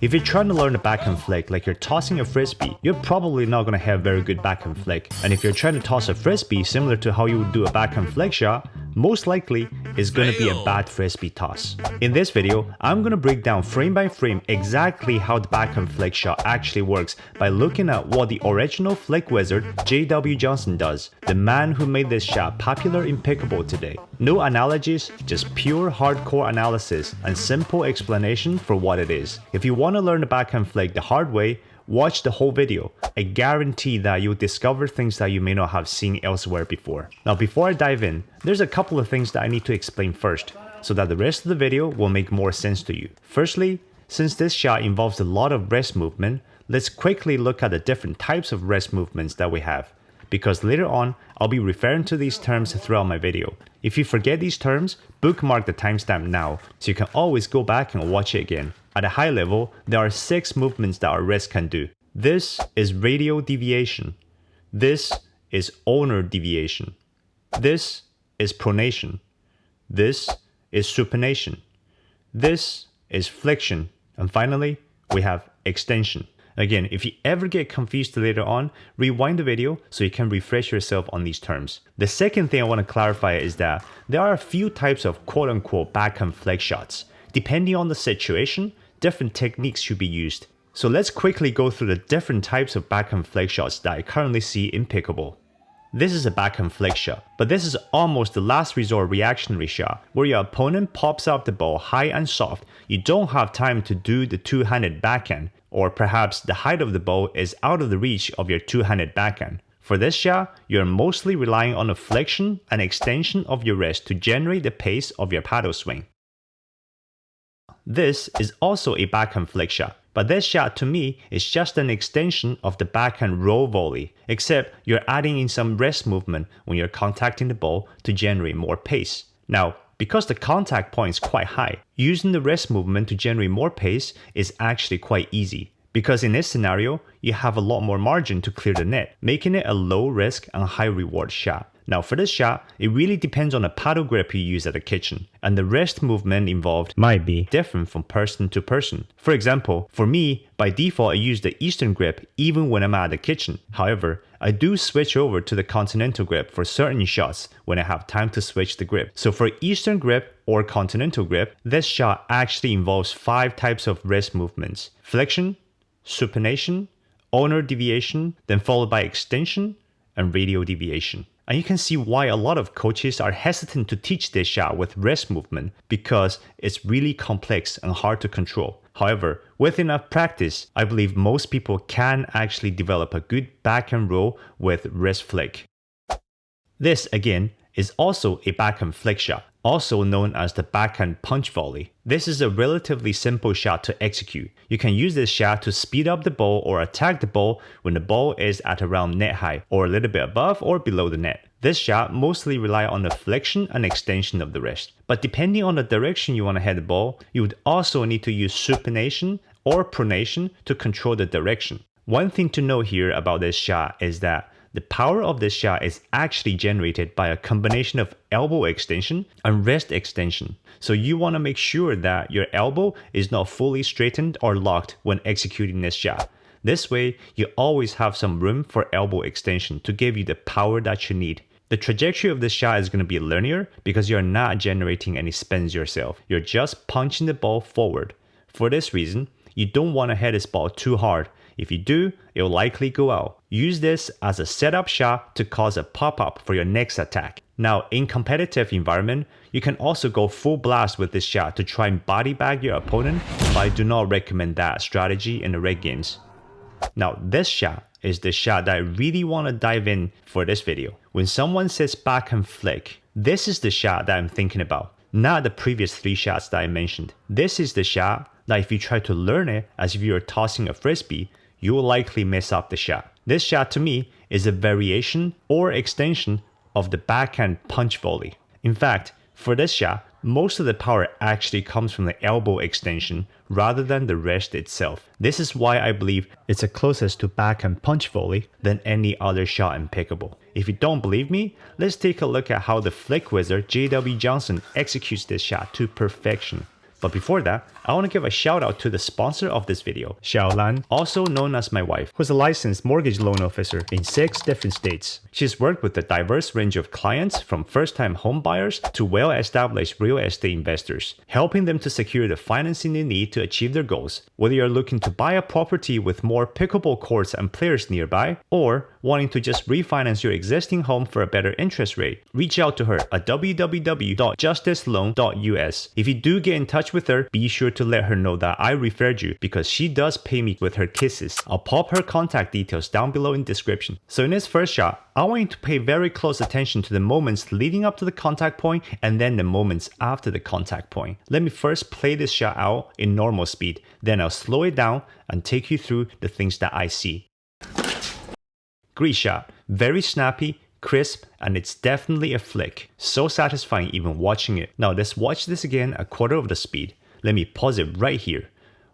If you're trying to learn a backhand flick like you're tossing a frisbee, you're probably not going to have very good backhand flick. And if you're trying to toss a frisbee similar to how you would do a backhand flick shot, most likely it's going to be a bad frisbee toss. In this video, I'm going to break down frame by frame exactly how the backhand flick shot actually works by looking at what the original flick wizard J.W. Johnson does, the man who made this shot popular in pickleball today. No analogies, just pure hardcore analysis and simple explanation for what it is. If you want to learn the backhand flick the hard way, watch the whole video. I guarantee that you'll discover things that you may not have seen elsewhere before. Now before I dive in, there's a couple of things that I need to explain first, so that the rest of the video will make more sense to you. Firstly, since this shot involves a lot of wrist movement, let's quickly look at the different types of wrist movements that we have, because later on, I'll be referring to these terms throughout my video. If you forget these terms, bookmark the timestamp now, so you can always go back and watch it again. At a high level, there are 6 movements that our wrist can do. This is radial deviation. This is ulnar deviation. This is pronation. This is supination. This is flexion. And finally, we have extension. Again, if you ever get confused later on, rewind the video so you can refresh yourself on these terms. The second thing I want to clarify is that there are a few types of quote-unquote backhand flick shots. Depending on the situation, different techniques should be used. So let's quickly go through the different types of backhand flick shots that I currently see in pickleball. This is a backhand flick shot, but this is almost the last resort reactionary shot, where your opponent pops up the ball high and soft. You don't have time to do the two-handed backhand, or perhaps the height of the ball is out of the reach of your two-handed backhand. For this shot, you're mostly relying on a flexion and extension of your wrist to generate the pace of your paddle swing. This is also a backhand flick shot, but this shot to me is just an extension of the backhand roll volley, except you're adding in some wrist movement when you're contacting the ball to generate more pace. Now, because the contact point is quite high, using the wrist movement to generate more pace is actually quite easy, because in this scenario, you have a lot more margin to clear the net, making it a low risk and high reward shot. Now for this shot, it really depends on the paddle grip you use at the kitchen, and the wrist movement involved might be different from person to person. For example, for me, by default I use the Eastern grip even when I'm at the kitchen. However, I do switch over to the Continental grip for certain shots when I have time to switch the grip. So for Eastern grip or Continental grip, this shot actually involves 5 types of wrist movements: flexion, supination, ulnar deviation, then followed by extension and radial deviation. And you can see why a lot of coaches are hesitant to teach this shot with wrist movement, because it's really complex and hard to control. However, with enough practice, I believe most people can actually develop a good backhand roll with wrist flick. This again is also a backhand flick shot, also known as the backhand punch volley. This is a relatively simple shot to execute. You can use this shot to speed up the ball or attack the ball when the ball is at around net height or a little bit above or below the net. This shot mostly relies on the flexion and extension of the wrist. But depending on the direction you want to head the ball, you would also need to use supination or pronation to control the direction. One thing to note here about this shot is that the power of this shot is actually generated by a combination of elbow extension and wrist extension. So you want to make sure that your elbow is not fully straightened or locked when executing this shot. This way, you always have some room for elbow extension to give you the power that you need. The trajectory of this shot is going to be linear because you're not generating any spins yourself. You're just punching the ball forward. For this reason, you don't want to hit this ball too hard. If you do, it will likely go out. Use this as a setup shot to cause a pop-up for your next attack. Now, in competitive environment, you can also go full blast with this shot to try and body bag your opponent, but I do not recommend that strategy in the rig games. Now, this shot is the shot that I really want to dive in for this video. When someone says backhand flick, this is the shot that I'm thinking about, not the previous 3 shots that I mentioned. This is the shot that if you try to learn it as if you were tossing a frisbee, you will likely mess up the shot. This shot to me is a variation or extension of the backhand punch volley. In fact, for this shot, most of the power actually comes from the elbow extension rather than the wrist itself. This is why I believe it's the closest to backhand punch volley than any other shot in pickleball. If you don't believe me, let's take a look at how the flick wizard J.W. Johnson executes this shot to perfection. But before that, I want to give a shout out to the sponsor of this video, Xiaolan, also known as my wife, who's a licensed mortgage loan officer in 6 different states. She's worked with a diverse range of clients from first-time home buyers to well-established real estate investors, helping them to secure the financing they need to achieve their goals. Whether you're looking to buy a property with more pickleball courts and players nearby, or wanting to just refinance your existing home for a better interest rate, reach out to her at www.justiceloan.us. If you do get in touch with her, be sure to let her know that I referred you because she does pay me with her kisses. I'll pop her contact details down below in the description. So in this first shot, I want you to pay very close attention to the moments leading up to the contact point and then the moments after the contact point. Let me first play this shot out in normal speed, then I'll slow it down and take you through the things that I see. Great shot, very snappy, crisp, and it's definitely a flick. So satisfying even watching it. Now let's watch this again a quarter of the speed. Let me pause it right here.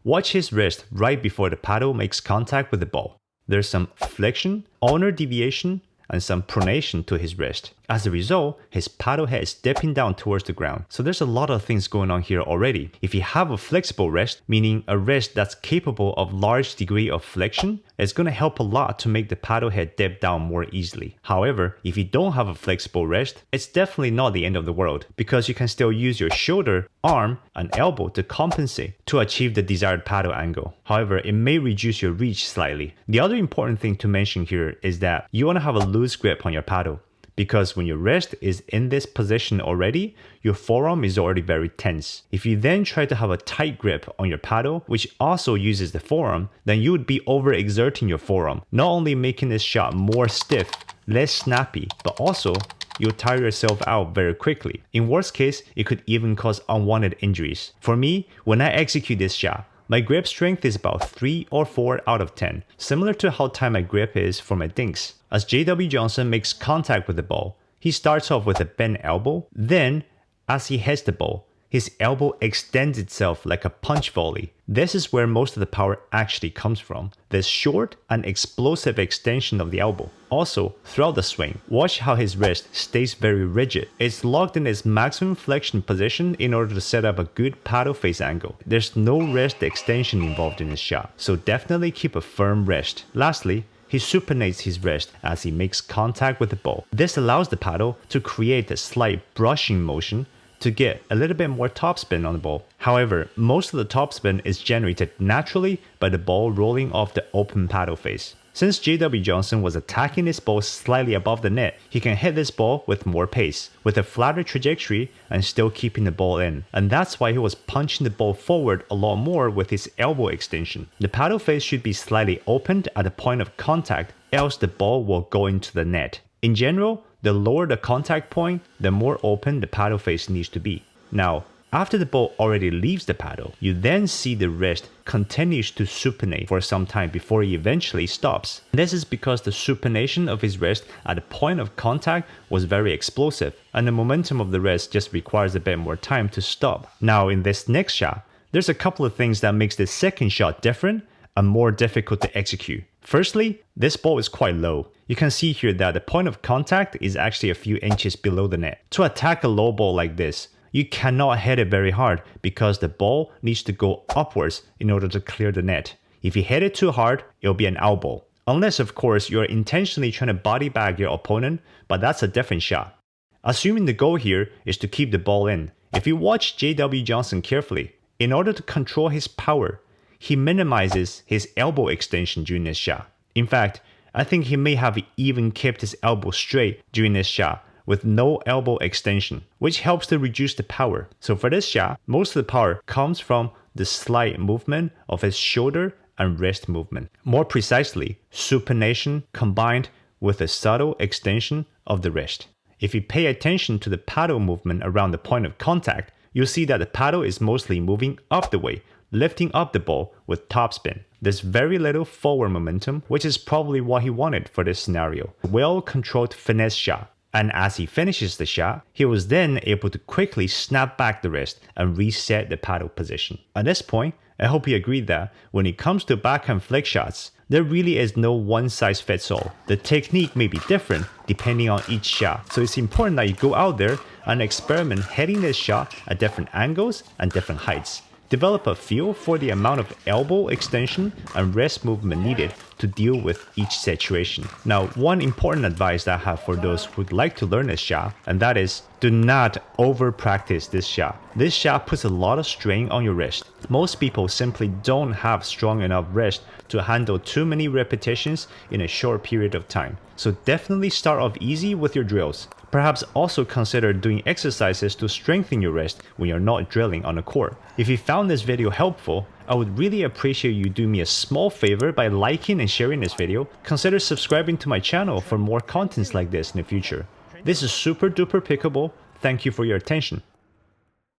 Watch his wrist right before the paddle makes contact with the ball. There's some flexion, ulnar deviation, and some pronation to his wrist. As a result, his paddle head is dipping down towards the ground. So there's a lot of things going on here already. If you have a flexible wrist, meaning a wrist that's capable of large degree of flexion, it's going to help a lot to make the paddle head dip down more easily. However, if you don't have a flexible wrist, it's definitely not the end of the world because you can still use your shoulder, arm, and elbow to compensate to achieve the desired paddle angle. However, it may reduce your reach slightly. The other important thing to mention here is that you want to have a loose grip on your paddle, because when your wrist is in this position already, your forearm is already very tense. If you then try to have a tight grip on your paddle, which also uses the forearm, then you would be overexerting your forearm, not only making this shot more stiff, less snappy, but also you'll tire yourself out very quickly. In worst case, it could even cause unwanted injuries. For me, when I execute this shot, my grip strength is about 3 or 4 out of 10, similar to how tight my grip is for my dinks. As J.W. Johnson makes contact with the ball, he starts off with a bent elbow, then, as he hits the ball, his elbow extends itself like a punch volley. This is where most of the power actually comes from, this short and explosive extension of the elbow. Also, throughout the swing, watch how his wrist stays very rigid. It's locked in its maximum flexion position in order to set up a good paddle face angle. There's no wrist extension involved in this shot, so definitely keep a firm wrist. Lastly, he supinates his wrist as he makes contact with the ball. This allows the paddle to create a slight brushing motion to get a little bit more topspin on the ball. However, most of the topspin is generated naturally by the ball rolling off the open paddle face. Since J.W. Johnson was attacking this ball slightly above the net, he can hit this ball with more pace, with a flatter trajectory and still keeping the ball in. And that's why he was punching the ball forward a lot more with his elbow extension. The paddle face should be slightly opened at the point of contact, else the ball will go into the net. In general, the lower the contact point, the more open the paddle face needs to be. Now, after the ball already leaves the paddle, you then see the wrist continues to supinate for some time before he eventually stops. This is because the supination of his wrist at the point of contact was very explosive, and the momentum of the wrist just requires a bit more time to stop. Now, in this next shot, there's a couple of things that makes this second shot different and more difficult to execute. Firstly, this ball is quite low. You can see here that the point of contact is actually a few inches below the net. To attack a low ball like this, you cannot hit it very hard because the ball needs to go upwards in order to clear the net. If you hit it too hard, it'll be an out ball. Unless of course you're intentionally trying to body bag your opponent, but that's a different shot. Assuming the goal here is to keep the ball in, if you watch J.W. Johnson carefully, in order to control his power, he minimizes his elbow extension during this shot. In fact, I think he may have even kept his elbow straight during this shot with no elbow extension, which helps to reduce the power. So for this shot, most of the power comes from the slight movement of his shoulder and wrist movement. More precisely, supination combined with a subtle extension of the wrist. If you pay attention to the paddle movement around the point of contact, you'll see that the paddle is mostly moving up the way, lifting up the ball with topspin. There's very little forward momentum, which is probably what he wanted for this scenario. Well-controlled finesse shot. And as he finishes the shot, he was then able to quickly snap back the wrist and reset the paddle position. At this point, I hope you agree that when it comes to backhand flick shots, There really is no one size fits all. The technique may be different depending on each shot, so it's important that you go out there and experiment hitting this shot at different angles and different heights. Develop a feel for the amount of elbow extension and wrist movement needed to deal with each situation. Now, one important advice that I have for those who would like to learn this shot, and that is, do not over practice this shot. This shot puts a lot of strain on your wrist. Most people simply don't have strong enough wrist to handle too many repetitions in a short period of time. So definitely start off easy with your drills. Perhaps also consider doing exercises to strengthen your wrist when you're not drilling on the court. If you found this video helpful, I would really appreciate you do me a small favor by liking and sharing this video. Consider subscribing to my channel for more contents like this in the future. This is Super Duper Pickleball. Thank you for your attention.